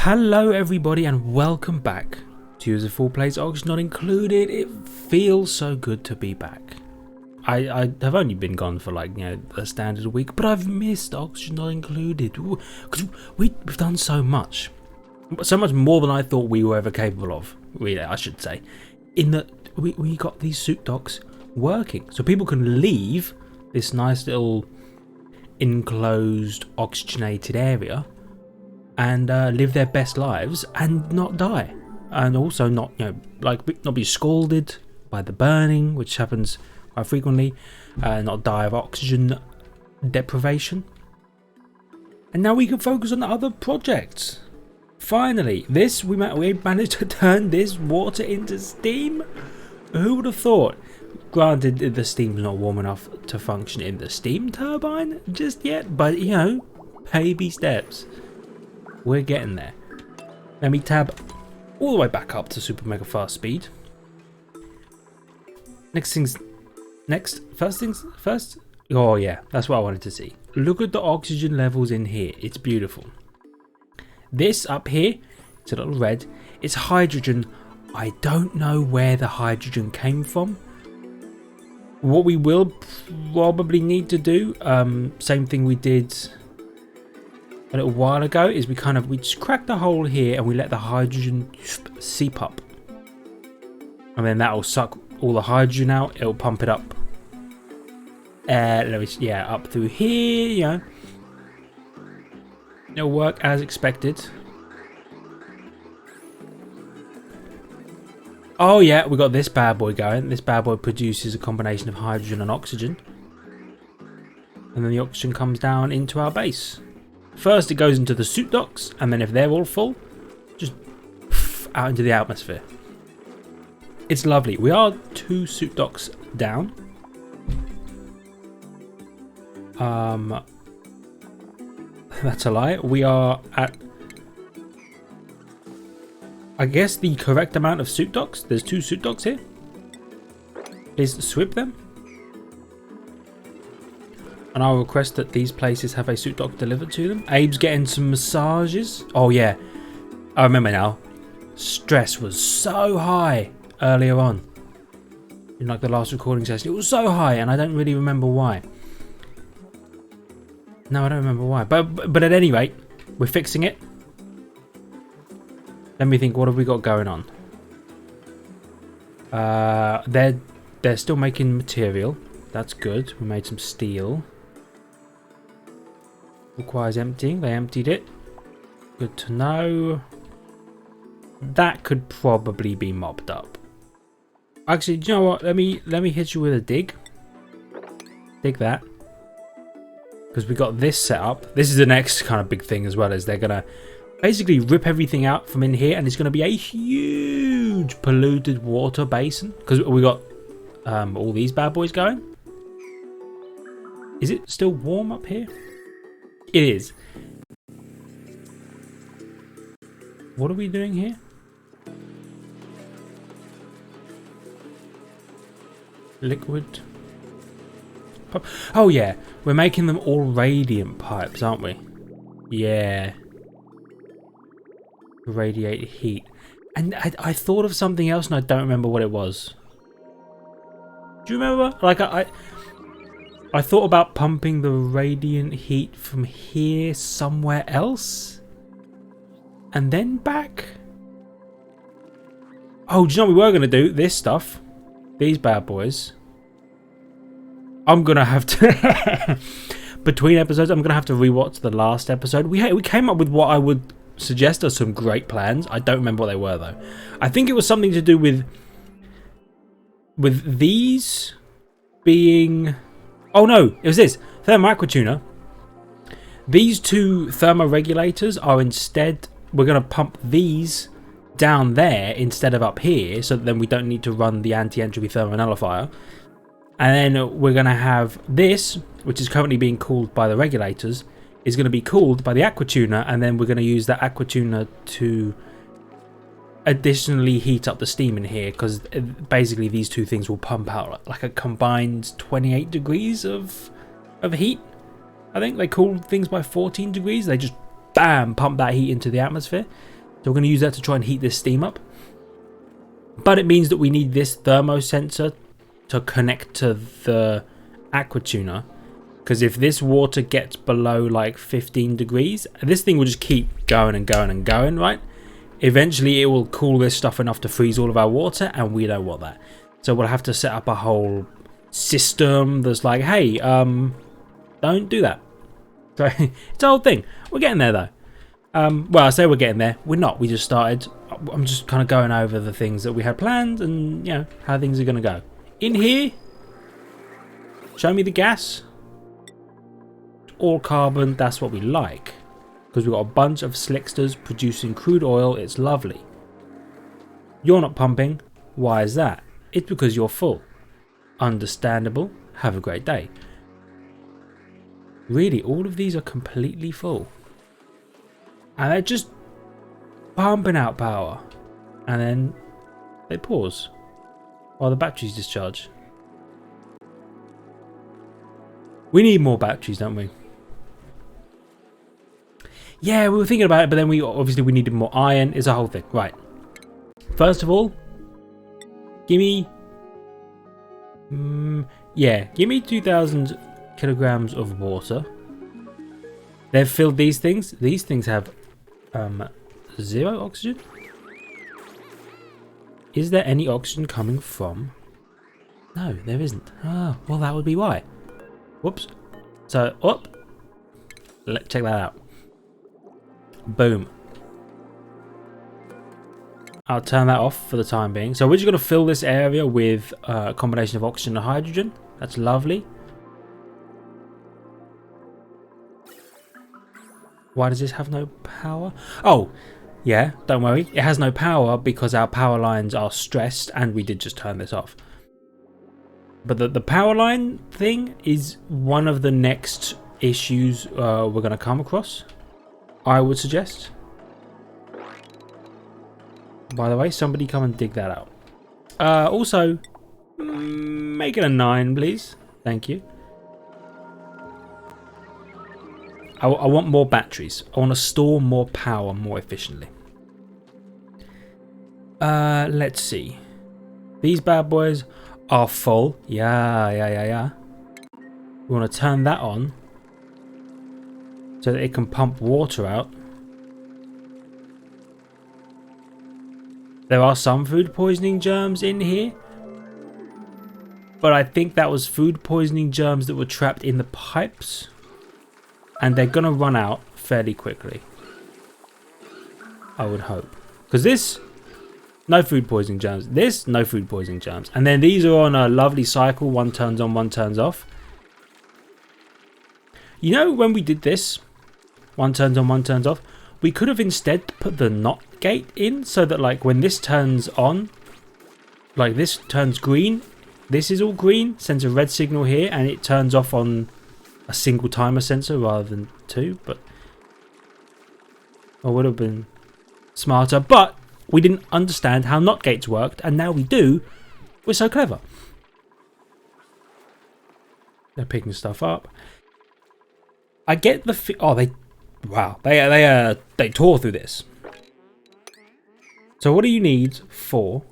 Hello everybody and welcome back to User Full Plays Oxygen Not Included. It feels so good to be back. I have only been gone for a standard week, but I've missed Oxygen Not Included because we've done so much more than I thought we were ever capable of. I should say, in that we got these suit docks working, so people can leave this nice little enclosed oxygenated area and live their best lives and not die, and also not not be scalded by the burning, which happens quite frequently, not die of oxygen deprivation. And now we can focus on other projects. Finally, we managed to turn this water into steam. Who would have thought? Granted, the steam's not warm enough to function in the steam turbine just yet, but baby steps. We're getting there. Let me tab all the way back up to super mega fast speed. First things first. Oh yeah, that's what I wanted to see. Look at the oxygen levels in here. It's beautiful. This up here, it's a little red. It's hydrogen. I don't know where the hydrogen came from. What we will probably need to do, same thing we did a little while ago, is we just crack the hole here and we let the hydrogen seep up, and then that will suck all the hydrogen out. It'll pump it up up through here. It'll work as expected. Oh yeah, we got this bad boy going. This bad boy produces a combination of hydrogen and oxygen, and then the oxygen comes down into our base. First it goes into the suit docks, and then if they're all full, just out into the atmosphere. It's lovely. We are 2 suit docks down. That's a lie. We are at, I guess, the correct amount of suit docks. There's 2 suit docks here. Please sweep them. And I'll request that these places have a suit dock delivered to them. Abe's getting some massages. Oh yeah, I remember now. Stress was so high earlier on in the last recording session. It was so high, and I don't really remember why. No, I don't remember why. But at any rate, we're fixing it. Let me think. What have we got going on? They're still making material. That's good. We made some steel. Requires emptying. They emptied it. Good to know. That could probably be mopped up. Actually, do you know what? Let me hit you with a dig. Dig that. Because we got this set up. This is the next kind of big thing as well, is they're gonna basically rip everything out from in here, and it's gonna be a huge polluted water basin. Because we got all these bad boys going. Is it still warm up here? It is. What are we doing here? Liquid. Oh yeah, we're making them all radiant pipes, aren't we? Yeah. Radiate heat. And I thought of something else and I don't remember what it was. Do you remember? I thought about pumping the radiant heat from here somewhere else and then back. Oh, do you know what we were going to do? This stuff. These bad boys. I'm going to have to... Between episodes, I'm going to have to rewatch the last episode. We came up with what I would suggest are some great plans. I don't remember what they were, though. I think it was something to do with these being... Oh no, it was this. Thermoaquatuner. These 2 thermoregulators are instead... We're going to pump these down there instead of up here, so that then we don't need to run the anti-entropy thermonullifier. And then we're going to have this, which is currently being cooled by the regulators, is going to be cooled by the aquatuner, and then we're going to use that aquatuner to additionally heat up the steam in here, because basically these 2 things will pump out like a combined 28 degrees of heat. I think they cool things by 14 degrees. They just bam pump that heat into the atmosphere. So we're going to use that to try and heat this steam up. But it means that we need this thermosensor to connect to the aqua tuner. Because if this water gets below like 15 degrees, this thing will just keep going and going and going, right? Eventually it will cool this stuff enough to freeze all of our water, and we don't want that. So we'll have to set up a whole system that's like, hey, don't do that. So it's a whole thing. We're getting there though. Well, I say we're getting there. We're not. We just started. I'm just kind of going over the things that we had planned and, you know, how things are going to go. In here, show me the gas. All carbon, that's what we like. Because we've got a bunch of slicksters producing crude oil. It's lovely. You're not pumping. Why is that? It's because you're full. Understandable. Have a great day. Really, all of these are completely full. And they're just pumping out power. And then they pause while the batteries discharge. We need more batteries, don't we? Yeah, we were thinking about it, but then we needed more iron. It's a whole thing. Right. First of all, give me 2,000 kilograms of water. They've filled these things. These things have 0 oxygen. Is there any oxygen coming from? No, there isn't. Oh, well, that would be why. Whoops. So, let's check that out. Boom. I'll turn that off for the time being. So we're just going to fill this area with a combination of oxygen and hydrogen. That's lovely. Why does this have no power? Oh, yeah, don't worry. It has no power because our power lines are stressed, and we did just turn this off. But the power line thing is one of the next issues we're going to come across, I would suggest. By the way, somebody come and dig that out. Also, make it a 9, please. Thank you. I want more batteries. I want to store more power more efficiently. Let's see. These bad boys are full. Yeah. We want to turn that on so that it can pump water out. There are some food poisoning germs in here, but I think that was food poisoning germs that were trapped in the pipes, and they're gonna run out fairly quickly, I would hope. Because this, no food poisoning germs. This, no food poisoning germs. And then these are on a lovely cycle. One turns on, one turns off. You know, when we did this, one turns on, one turns off, we could have instead put the NOT gate in so that, like, when this turns on, like this turns green, this is all green, sends a red signal here, and it turns off on a single timer sensor rather than 2. But it would have been smarter, but we didn't understand how NOT gates worked, and now we do. We're so clever. They're picking stuff up. I get the wow, they tore through this. So what do you need for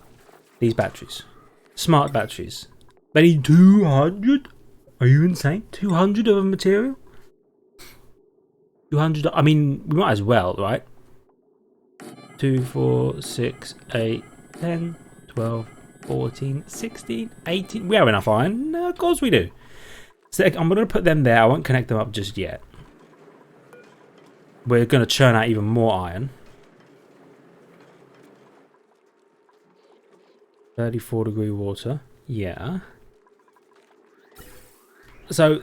these batteries? Smart batteries. They need 200. Are you insane? 200 of a material? 200. I mean, we might as well, right? 2, 4, 6, 8, 10, 12, 14, 16, 18. We have enough iron. No, of course we do. So I'm going to put them there. I won't connect them up just yet. We're going to churn out even more iron. 34-degree water. Yeah. So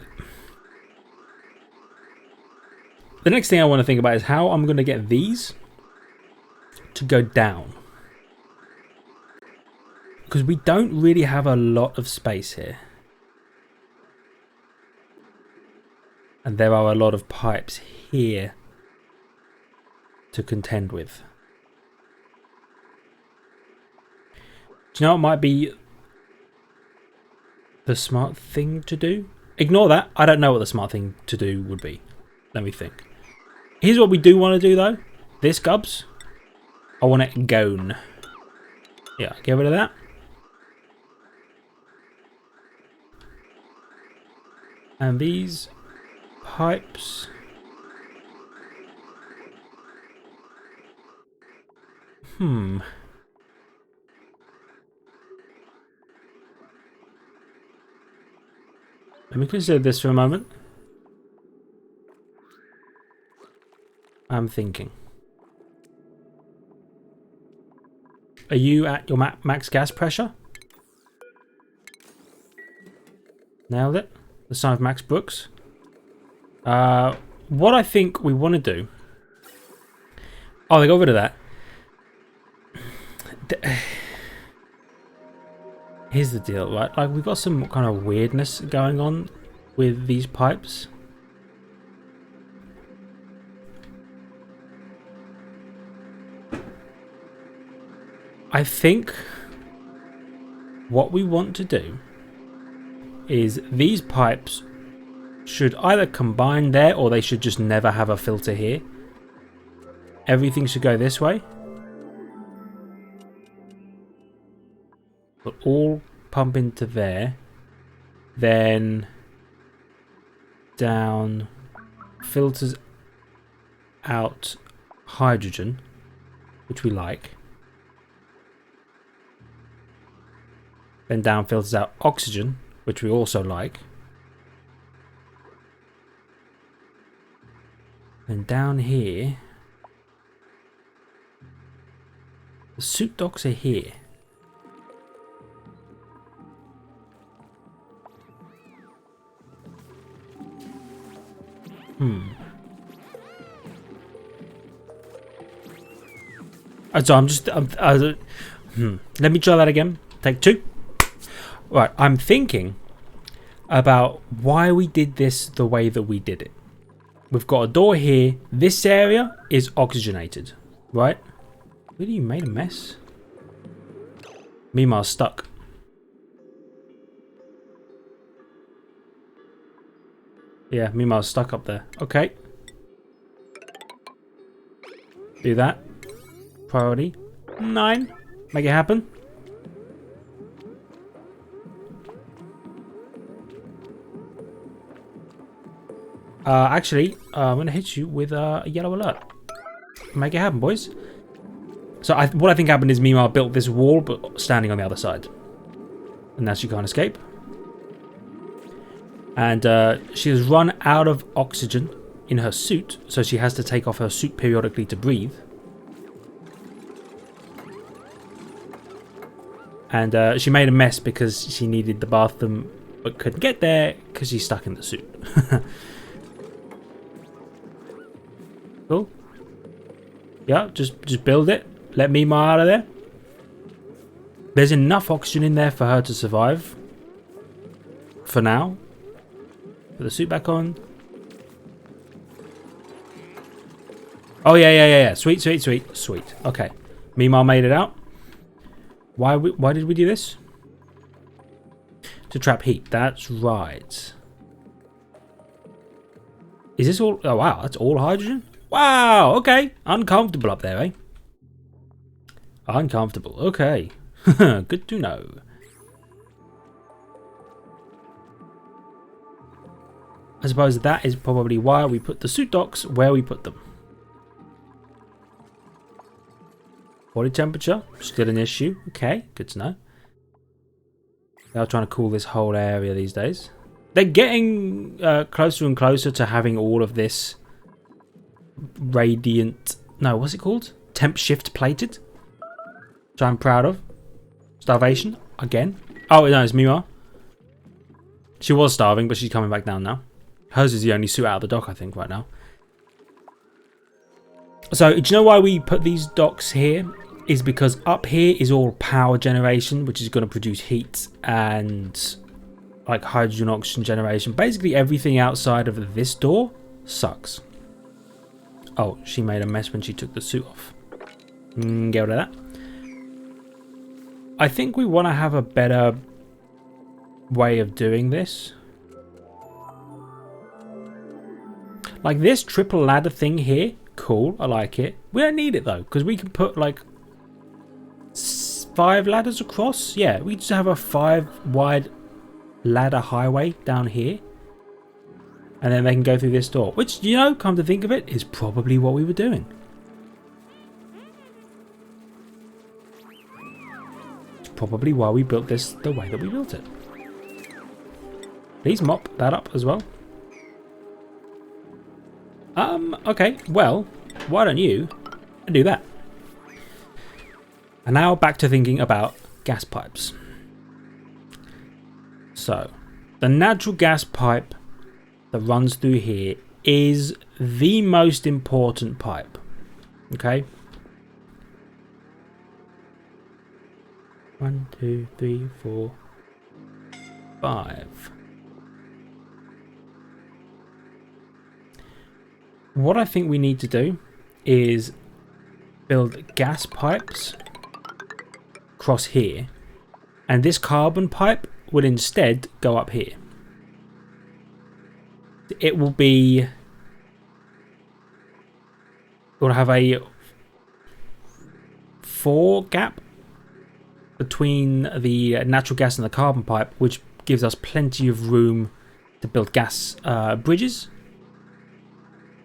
the next thing I want to think about is how I'm going to get these to go down. Because we don't really have a lot of space here. And there are a lot of pipes here to contend with. Do you know what might be the smart thing to do? Ignore that. I don't know what the smart thing to do would be. Let me think. Here's what we do want to do though. This, Gubs. I want it gone. Yeah, get rid of that. And these pipes. Let me consider this for a moment. I'm thinking. Are you at your max gas pressure? Nailed it. The sign of Max Brooks. What I think we want to do... Oh, they got rid of that. Here's the deal, right? Like, we've got some kind of weirdness going on with these pipes. I think what we want to do is these pipes should either combine there or they should just never have a filter here. Everything should go this way. But all pump into there. Then down, filters out hydrogen, which we like. Then down filters out oxygen, which we also like. And down here, the suit docks are here. So let me try that again. Take two. Right, I'm thinking about why we did this the way that we did it. We've got a door here. This area is oxygenated, right? Really, you made a mess. Mima's stuck. Yeah, Mima's stuck up there. Okay. Do that. Priority 9. Make it happen. Actually, I'm going to hit you with a yellow alert. Make it happen, boys. So what I think happened is Mima built this wall, but standing on the other side. And now she can't escape. And she has run out of oxygen in her suit, so she has to take off her suit periodically to breathe. And she made a mess because she needed the bathroom, but couldn't get there because she's stuck in the suit. Cool. Yeah, just build it. Let Mima out of there. There's enough oxygen in there for her to survive. For now. Put the suit back on. Oh, yeah. Sweet. Okay. Mima made it out. Why did we do this? To trap heat. That's right. Is this all... Oh, wow. That's all hydrogen? Wow. Okay. Uncomfortable up there, eh? Uncomfortable. Okay. Good to know. I suppose that is probably why we put the suit docks where we put them. Body temperature, still an issue. Okay, good to know. They're trying to cool this whole area these days. They're getting closer and closer to having all of this radiant... No, what's it called? Temp shift plated. Which I'm proud of. Starvation, again. Oh, no, it's Mima. She was starving, but she's coming back down now. Hers is the only suit out of the dock, I think, right now. So, do you know why we put these docks here? Is because up here is all power generation, which is going to produce heat and like hydrogen oxygen generation. Basically, everything outside of this door sucks. Oh, she made a mess when she took the suit off. Get rid of that. I think we want to have a better way of doing this. Like this triple ladder thing here. Cool, I like it. We don't need it though, because we can put like 5 ladders across. Yeah, we just have a 5 wide ladder highway down here. And then they can go through this door. Which, you know, come to think of it, is probably what we were doing. It's probably why we built this the way that we built it. Please mop that up as well. Okay, well, why don't you do that? And now back to thinking about gas pipes. So, the natural gas pipe that runs through here is the most important pipe. Okay? 1, 2, 3, 4, 5. What I think we need to do is build gas pipes across here, and this carbon pipe will instead go up here. It will have a 4 gap between the natural gas and the carbon pipe, which gives us plenty of room to build gas bridges.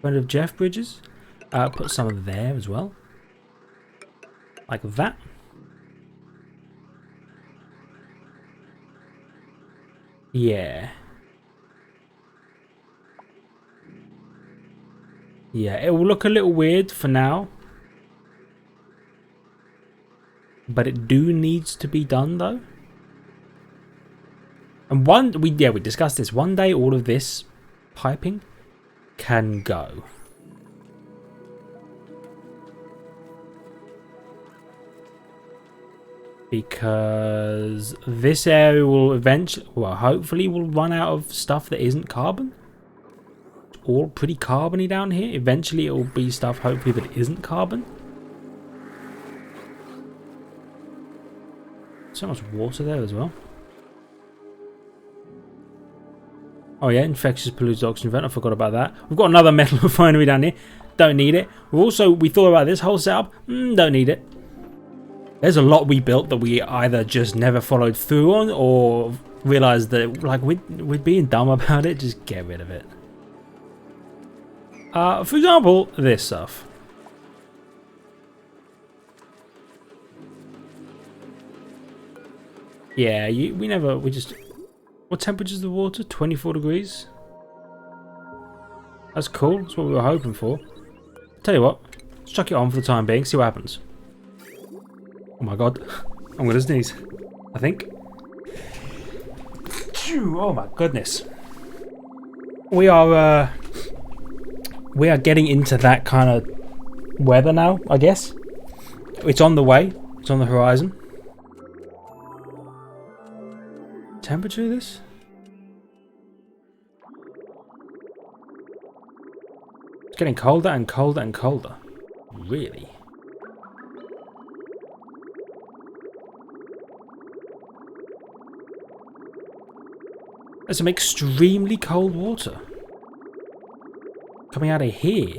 Friend of Jeff bridges. Put some of there as well, like that. Yeah. Yeah, it will look a little weird for now, but it needs to be done though. And we discussed this. One day, all of this piping can go. Because this area will eventually, well, hopefully will run out of stuff that isn't carbon. It's all pretty carbony down here. Eventually it will be stuff, hopefully, that isn't carbon. So much water there as well. Oh yeah, infectious polluted oxygen vent. I forgot about that. We've got another metal refinery down here. Don't need it. We thought about this whole setup. Don't need it. There's a lot we built that we either just never followed through on, or realized that like we're being dumb about it. Just get rid of it. For example, this stuff. Yeah, we just. What temperature is the water? 24 degrees. That's cool. That's what we were hoping for. Tell you what, let's chuck it on for the time being. See what happens. Oh my god, I'm gonna sneeze, I think. Oh my goodness. We are getting into that kind of weather now, I guess. It's on the way. It's on the horizon. Temperature of this? It's getting colder and colder and colder. Really? There's some extremely cold water coming out of here.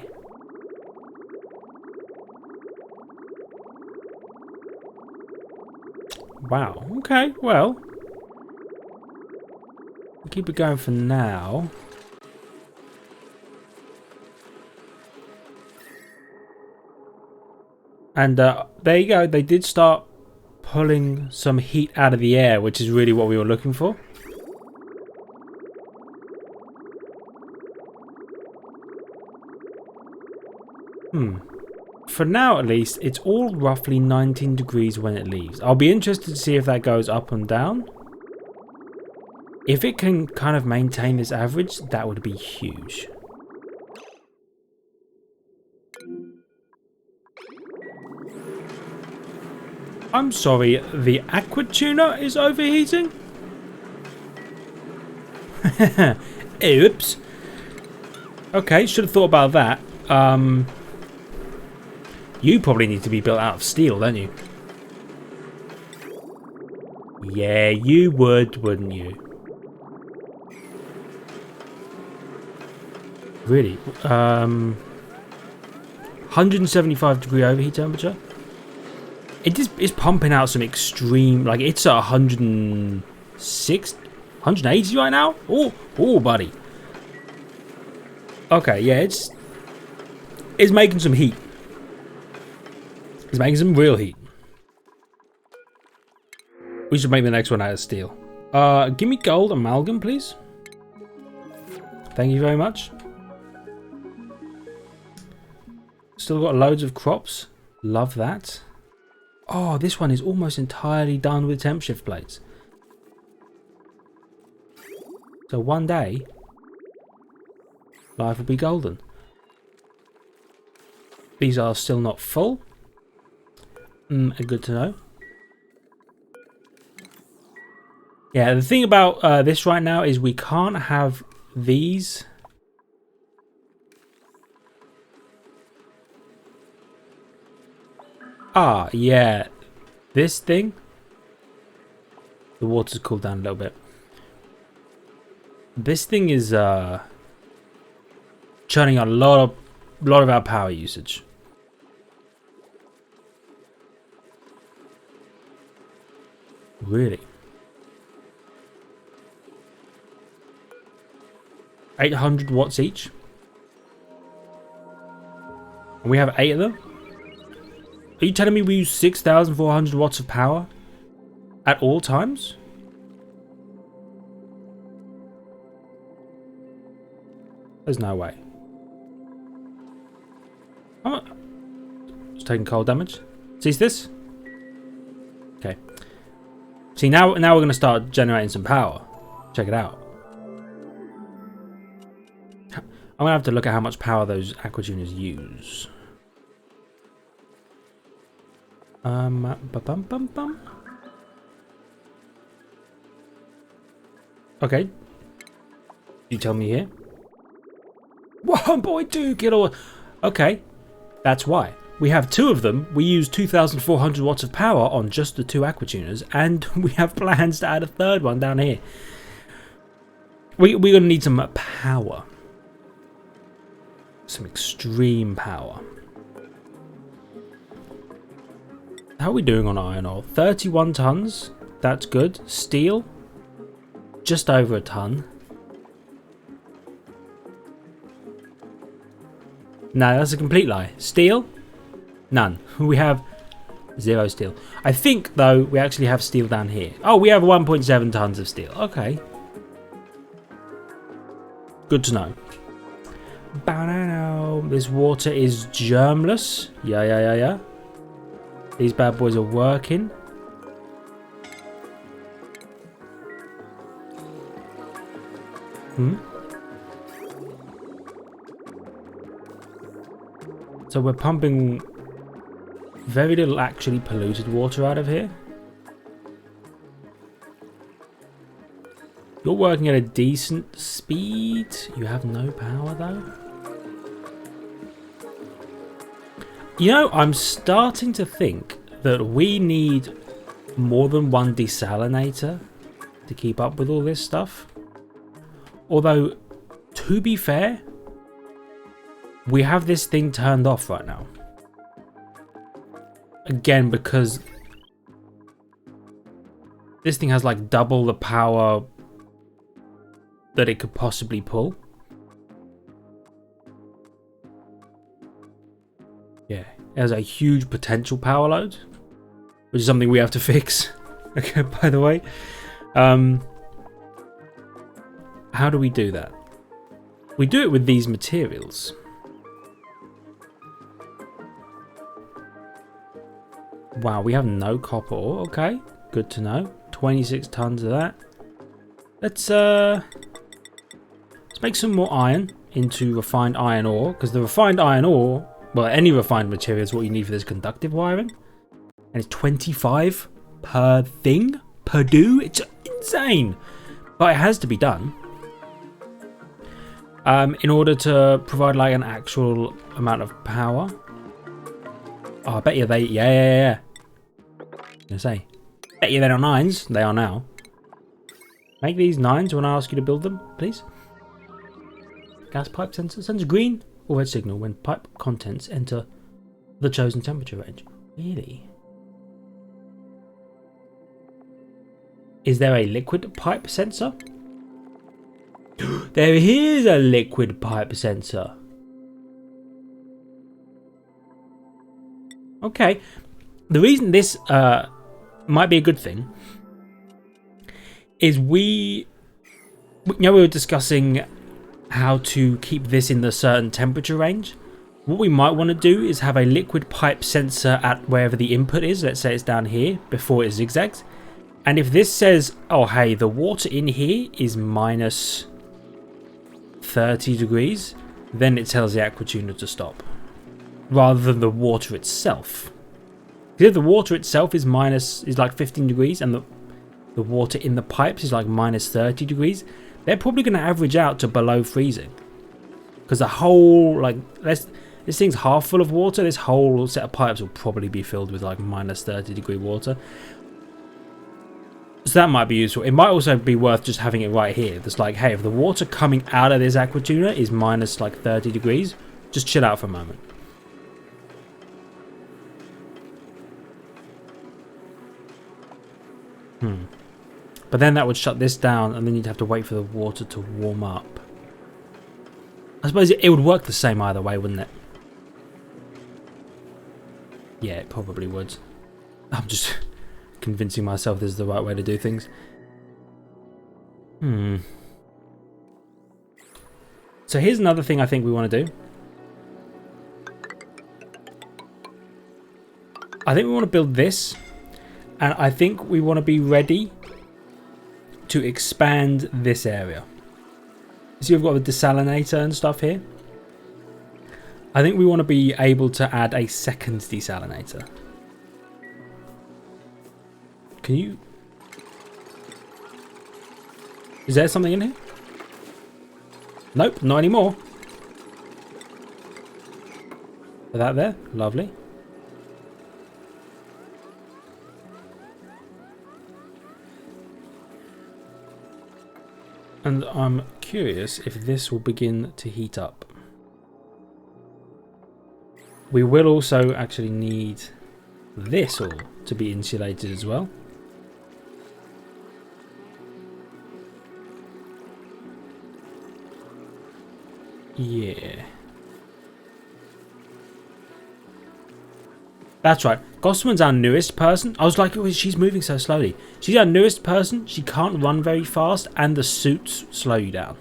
Wow. Okay, well. We'll keep it going for now. And there you go. They did start pulling some heat out of the air, which is really what we were looking for. For now, at least, it's all roughly 19 degrees when it leaves. I'll be interested to see if that goes up and down. If it can kind of maintain this average, that would be huge. I'm sorry, the aqua tuner is overheating? Oops. Okay, should have thought about that. You probably need to be built out of steel, don't you? Yeah, you would, wouldn't you? Really? 175 degree overheat temperature? It just is pumping out some extreme, like it's at 106, 180 right now. Oh, buddy. Okay, yeah, it's making some heat. It's making some real heat. We should make the next one out of steel. Give me gold amalgam, please. Thank you very much. Still got loads of crops. Love that. Oh, this one is almost entirely done with temp shift plates. So one day, life will be golden. These are still not full. Good to know. Yeah, the thing about this right now is we can't have these. Ah, yeah. This thing. The water's cooled down a little bit. This thing is churning out a lot of our power usage. Really? 800 watts each. And we have 8 of them? Are you telling me we use 6,400 watts of power at all times? There's no way. Just taking cold damage. Sees this? Okay. See, now we're going to start generating some power. Check it out. I'm going to have to look at how much power those aquatuners use. Okay. You tell me here. 1.2 kilowatt. Okay. That's why. We have 2 of them. We use 2,400 watts of power on just the 2 aquatuners, and we have plans to add a 3rd one down here. We're going to need some power. Some extreme power. How are we doing on iron ore? 31 tons. That's good. Steel. Just over a ton. No, that's a complete lie. Steel? None. We have 0 steel. I think, though, we actually have steel down here. Oh, we have 1.7 tons of steel. Okay. Good to know. This water is germless. Yeah. These bad boys are working. So we're pumping very little actually polluted water out of here. You're working at a decent speed. You have no power though. You know, I'm starting to think that we need more than one desalinator to keep up with all this stuff. Although, to be fair, we have this thing turned off right now. Again, because this thing has like double the power that it could possibly pull. Yeah, it has a huge potential power load, which is something we have to fix. Okay, by the way. How do we do that? We do it with these materials. Wow, we have no copper ore. Okay, good to know. 26 tons of that. Let's make some more iron into refined iron ore, because the refined iron ore, well, any refined material is what you need for this conductive wiring, and it's 25 per thing, per do. It's insane, but it has to be done in order to provide like an actual amount of power. Oh, I bet you they, yeah. I was gonna say, bet you they're not 9s. They are now. Make these 9s when I ask you to build them, please. Gas pipe sensor sends green or red signal when pipe contents enter the chosen temperature range. Really? Is there a liquid pipe sensor? There is a liquid pipe sensor. Okay. The reason this might be a good thing is we were discussing how to keep this in the certain temperature range. What we might want to do is have a liquid pipe sensor at wherever the input is. Let's say it's down here before it zigzags. And if this says, oh hey, the water in here is minus 30 degrees, then it tells the aqua tuner to stop, rather than the water itself. Because if the water itself is like 15 degrees and the water in the pipes is like minus 30 degrees, they're probably going to average out to below freezing. Because the whole, like, this thing's half full of water, this whole set of pipes will probably be filled with like minus 30 degree water. So that might be useful. It might also be worth just having it right here. That's like, hey, if the water coming out of this aqua tuner is minus like 30 degrees, just chill out for a moment. But then that would shut this down, and then you'd have to wait for the water to warm up. I suppose it would work the same either way, wouldn't it? Yeah, it probably would. I'm just convincing myself this is the right way to do things. So here's another thing I think we want to do. I think we want to build this, and I think we want to be ready to expand this area. So you've got the desalinator and stuff here. I think we want to be able to add a second desalinator. Can you... Is there something in here? Nope, not anymore. Put that there. Lovely. And I'm curious if this will begin to heat up. We will also actually need this all to be insulated as well. Yeah. That's right. Gossaman's our newest person. I was like, oh, she's moving so slowly. She's our newest person. She can't run very fast, and the suits slow you down.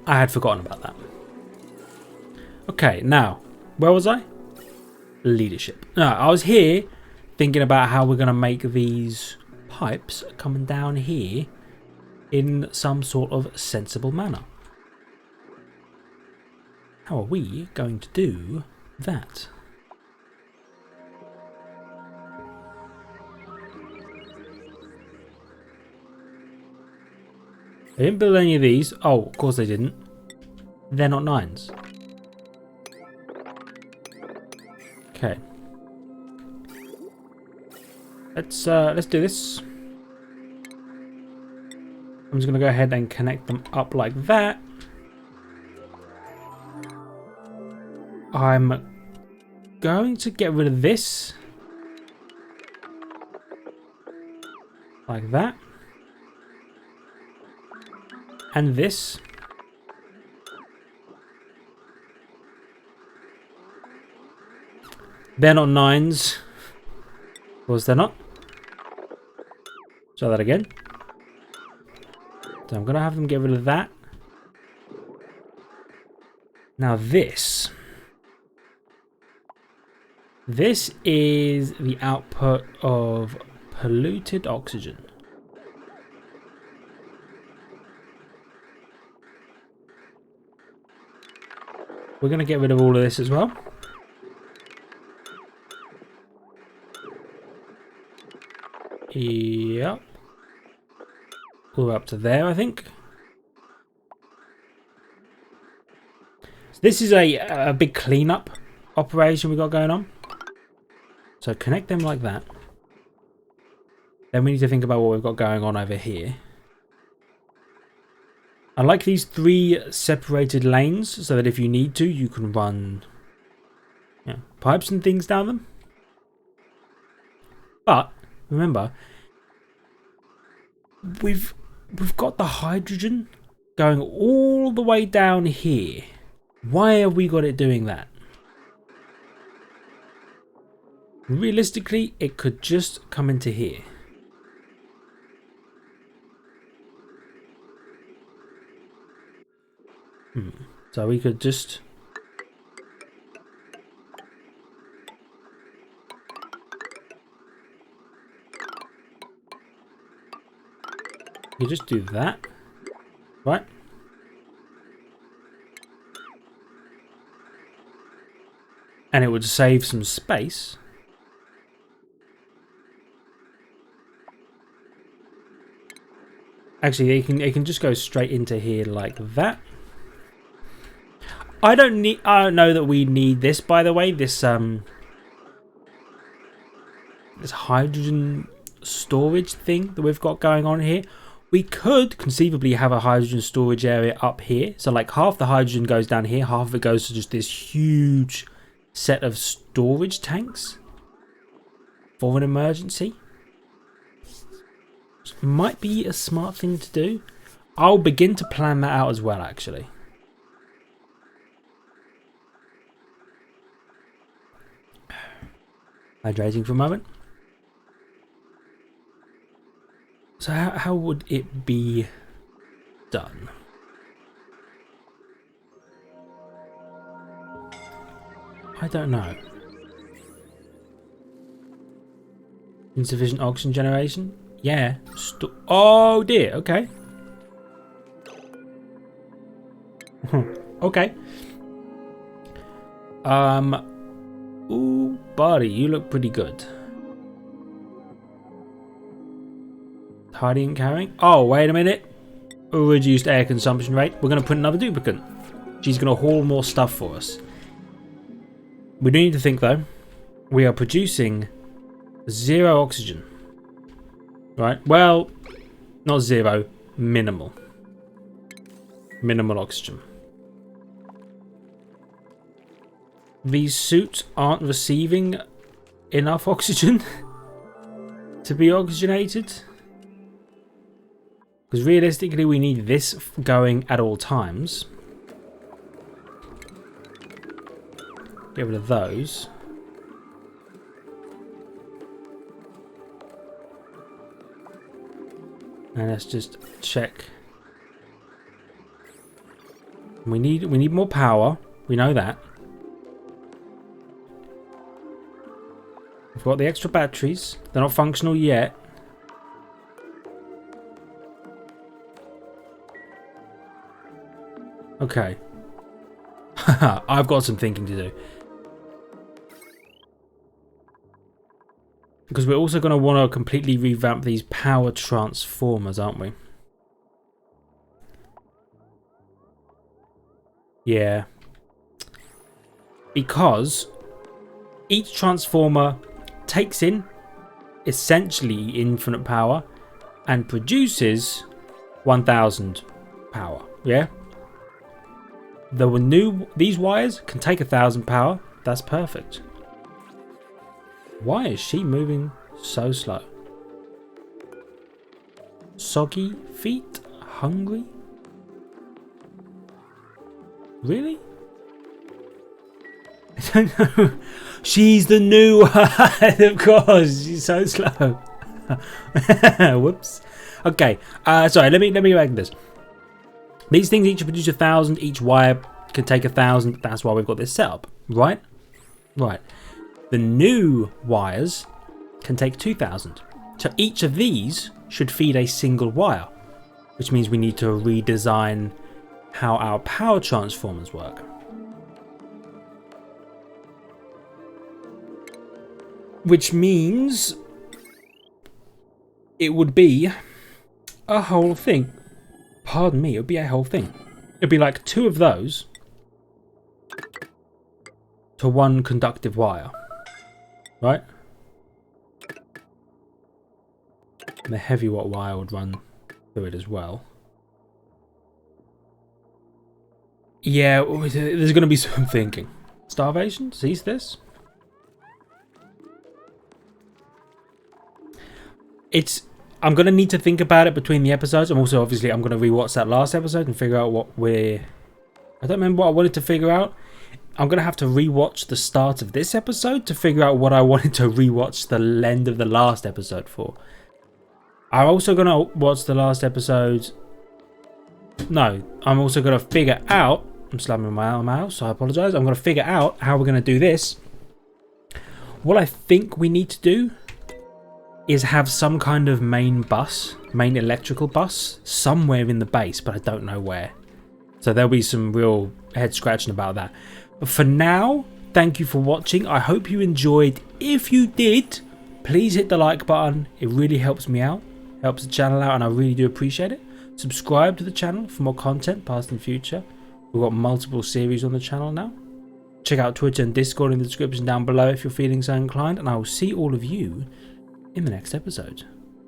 I had forgotten about that. Okay, now, where was I? Leadership. No, I was here thinking about how we're going to make these pipes coming down here in some sort of sensible manner. How are we going to do that? They didn't build any of these. Oh, of course they didn't. They're not 9s. Okay. Let's do this. I'm just gonna go ahead and connect them up like that. I'm going to get rid of this. Like that. And this. They're not 9s. Was they not? Try that again. So I'm going to have them get rid of that. Now this. This is the output of polluted oxygen. We're going to get rid of all of this as well. Yep. All the way up to there, I think. So this is a big cleanup operation we got going on. So connect them like that. Then we need to think about what we've got going on over here. I like these 3 separated lanes so that if you need to, you can run pipes and things down them. But remember, we've got the hydrogen going all the way down here. Why have we got it doing that? Realistically, it could just come into here. So we could just... You just do that, right? And it would save some space. Actually, it can just go straight into here like that. I don't know that we need this, by the way. This this hydrogen storage thing that we've got going on here. We could conceivably have a hydrogen storage area up here. So like half the hydrogen goes down here, half of it goes to just this huge set of storage tanks for an emergency. Might be a smart thing to do. I'll begin to plan that out as well, actually. Hydrating for a moment. So how would it be done? I don't know. Insufficient oxygen generation? Yeah. Oh dear, okay. Okay. Ooh, buddy, you look pretty good. Tidying and carrying? Oh, wait a minute. Reduced air consumption rate. We're going to put another duplicate. She's going to haul more stuff for us. We do need to think, though. We are producing 0 oxygen. Right? Well, not 0. Minimal. Minimal oxygen. These suits aren't receiving enough oxygen to be oxygenated. Because realistically, we need this going at all times. Get rid of those. And let's just check. We need more power. We know that. We've got the extra batteries. They're not functional yet. Okay. I've got some thinking to do. Because we're also going to want to completely revamp these power transformers, aren't we? Yeah. Because each transformer takes in essentially infinite power and produces 1000 power. Yeah? These wires can take 1000 power. That's perfect. Why is she moving so slow? Soggy feet? Hungry? Really? I don't know. She's the new one, of course. She's so slow. Whoops. Okay. Sorry. Let me go back to this. These things each produce 1000. Each wire can take 1000. That's why we've got this set up, right? Right. The new wires can take 2000. So each of these should feed a single wire, which means we need to redesign how our power transformers work. Which means it would be a whole thing. Pardon me, it would be a whole thing. It'd be like 2 of those to 1 conductive wire. Right? And the heavy watt wire would run through it as well. Yeah, there's going to be some thinking. Starvation? Cease this? I'm going to need to think about it between the episodes. I'm also, obviously, I'm going to rewatch that last episode and figure out what we're... I don't remember what I wanted to figure out. I'm going to have to rewatch the start of this episode to figure out what I wanted to rewatch the end of the last episode for. I'm also going to watch the last episode... No, I'm also going to figure out... I'm slamming my mouse, so I apologise. I'm going to figure out how we're going to do this. What I think we need to do is have some kind of main electrical bus, somewhere in the base, but I don't know where. So there'll be some real head scratching about that. But for now, thank you for watching. I hope you enjoyed. If you did, please hit the like button. It really helps me out, helps the channel out, and I really do appreciate it. Subscribe to the channel for more content, past and future. We've got multiple series on the channel now. Check out Twitter and Discord in the description down below if you're feeling so inclined, and I will see all of you in the next episode.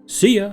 See ya!